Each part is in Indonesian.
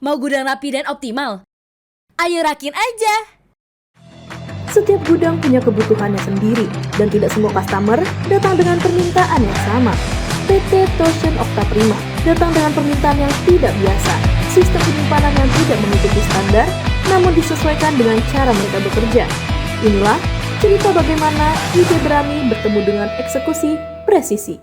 Mau gudang rapi dan optimal? Ayo rakin aja! Setiap gudang punya kebutuhannya sendiri, dan tidak semua customer datang dengan permintaan yang sama. PT Toshin Okta Prima datang dengan permintaan yang tidak biasa, sistem penyimpanan yang tidak mengikuti standar, namun disesuaikan dengan cara mereka bekerja. Inilah cerita bagaimana ide berani bertemu dengan eksekusi presisi.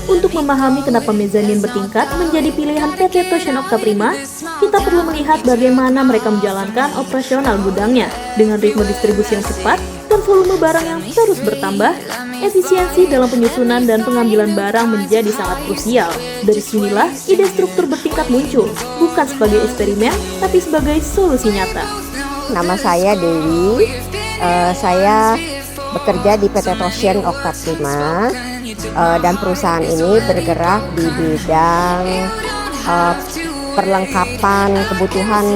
Untuk memahami kenapa mezanin bertingkat menjadi pilihan PT Toshin Okta Prima, kita perlu melihat bagaimana mereka menjalankan operasional gudangnya dengan ritme distribusi yang cepat dan volume barang yang terus bertambah. Efisiensi dalam penyusunan dan pengambilan barang menjadi sangat krusial. Dari sinilah ide struktur bertingkat muncul, bukan sebagai eksperimen, tapi sebagai solusi nyata. Nama saya Dewi, saya bekerja di PT Toshin Okta Prima. Dan perusahaan ini bergerak di bidang perlengkapan kebutuhan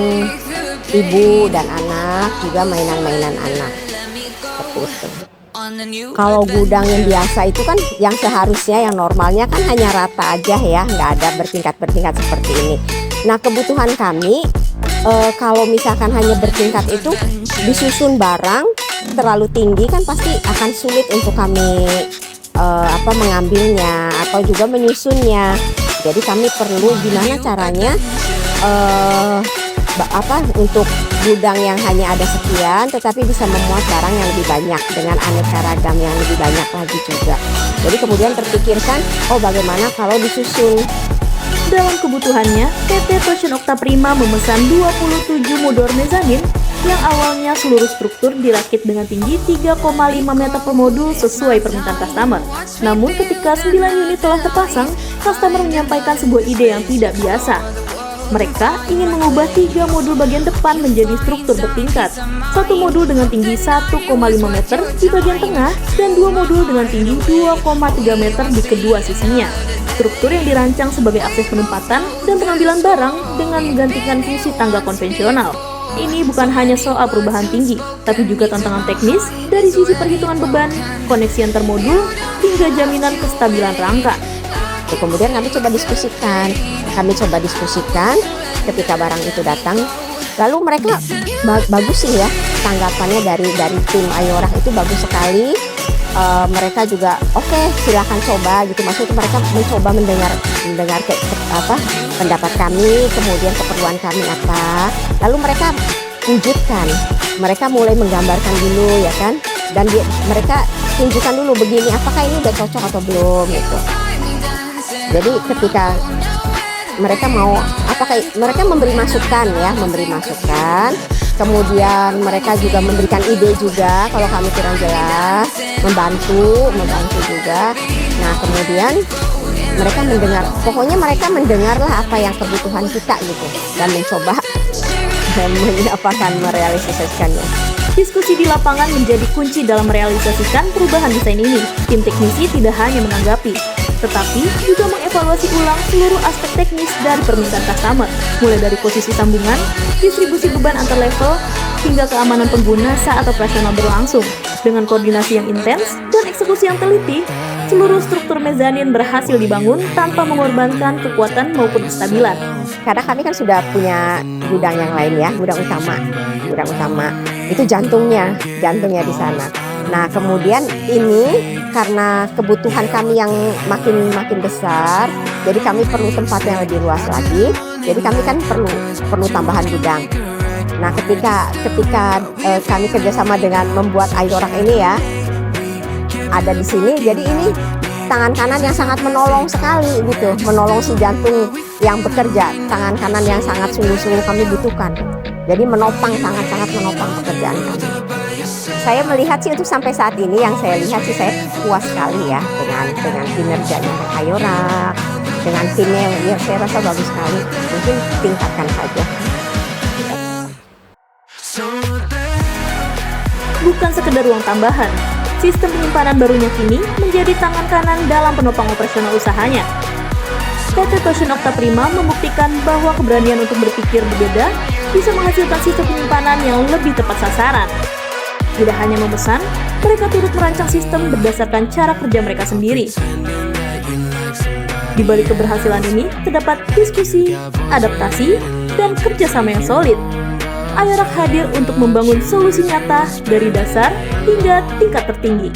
ibu dan anak, juga mainan-mainan anak, seperti itu. Kalau gudang yang biasa itu kan yang seharusnya, yang normalnya kan hanya rata aja ya, nggak ada bertingkat-bertingkat seperti ini. Nah, kebutuhan kami kalau misalkan hanya bertingkat itu disusun barang terlalu tinggi kan pasti akan sulit untuk kami mengambilnya atau juga menyusunnya. Jadi kami perlu gimana caranya untuk gudang yang hanya ada sekian tetapi bisa memuat barang yang lebih banyak dengan aneka ragam yang lebih banyak lagi juga. Jadi kemudian terpikirkan, bagaimana kalau disusun. Dalam kebutuhannya, PT Toshin Okta Prima memesan 27 modul mezanin yang awalnya seluruh struktur dirakit dengan tinggi 3,5 meter per modul sesuai permintaan customer. Namun ketika 9 unit telah terpasang, customer menyampaikan sebuah ide yang tidak biasa. Mereka ingin mengubah 3 modul bagian depan menjadi struktur bertingkat. Satu modul dengan tinggi 1,5 meter di bagian tengah dan 2 modul dengan tinggi 2,3 meter di kedua sisinya. Struktur yang dirancang sebagai akses penempatan dan pengambilan barang dengan menggantikan fungsi tangga konvensional. Ini bukan hanya soal perubahan tinggi, tapi juga tantangan teknis dari sisi perhitungan beban, koneksi antar modul, hingga jaminan kestabilan rangka. Kemudian kami coba diskusikan ketika barang itu datang. Lalu mereka bagus sih ya, tanggapannya dari tim Ayorah itu bagus sekali. Mereka juga oke, silakan coba gitu. Maksudnya mereka mencoba mendengar pendapat kami, kemudian keperluan kami apa. Lalu mereka wujudkan. Mereka mulai menggambarkan dulu ya kan. Dan mereka tunjukkan dulu begini, apakah ini udah cocok atau belum gitu. Jadi ketika mereka mereka memberi masukan. Kemudian mereka juga memberikan ide juga kalau kami kurang jelas, membantu juga. Nah, kemudian mereka mendengarlah apa yang kebutuhan kita gitu dan mencoba merealisasikannya. Diskusi di lapangan menjadi kunci dalam merealisasikan perubahan desain ini. Tim teknisi tidak hanya menanggapi, tetapi juga mengevaluasi ulang seluruh aspek teknis dari permintaan customer, mulai dari posisi sambungan, distribusi beban antar level, hingga keamanan pengguna saat operasional berlangsung. Dengan koordinasi yang intens dan eksekusi yang teliti, seluruh struktur mezanin berhasil dibangun tanpa mengorbankan kekuatan maupun kestabilan. Karena kami kan sudah punya gudang yang lain ya, gudang utama itu jantungnya di sana. Nah, kemudian ini karena kebutuhan kami yang makin besar, jadi kami perlu tempat yang lebih luas lagi. Jadi kami kan perlu tambahan gudang. Nah, ketika kami kerjasama dengan membuat Ayorah ini ya, ada di sini. Jadi ini tangan kanan yang sangat menolong sekali gitu, menolong si jantung yang bekerja. Tangan kanan yang sangat sungguh-sungguh kami butuhkan. Jadi sangat menopang pekerjaan kami. Saya melihat sih untuk sampai saat ini yang saya lihat sih saya puas sekali ya dengan kinerjanya Ayorah, dengan timnya yang saya rasa bagus sekali. Mungkin tingkatkan saja. Bukan sekedar uang tambahan, sistem penyimpanan barunya kini menjadi tangan kanan dalam penopang operasional usahanya. PT Toshin Okta Prima membuktikan bahwa keberanian untuk berpikir berbeda bisa menghasilkan sistem penyimpanan yang lebih tepat sasaran. Tidak hanya memesan, mereka turut merancang sistem berdasarkan cara kerja mereka sendiri. Di balik keberhasilan ini, terdapat diskusi, adaptasi, dan kerjasama yang solid. Ayorak hadir untuk membangun solusi nyata dari dasar hingga tingkat tertinggi.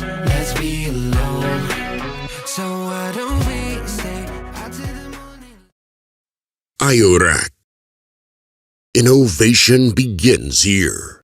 Ayorak. Innovation begins here.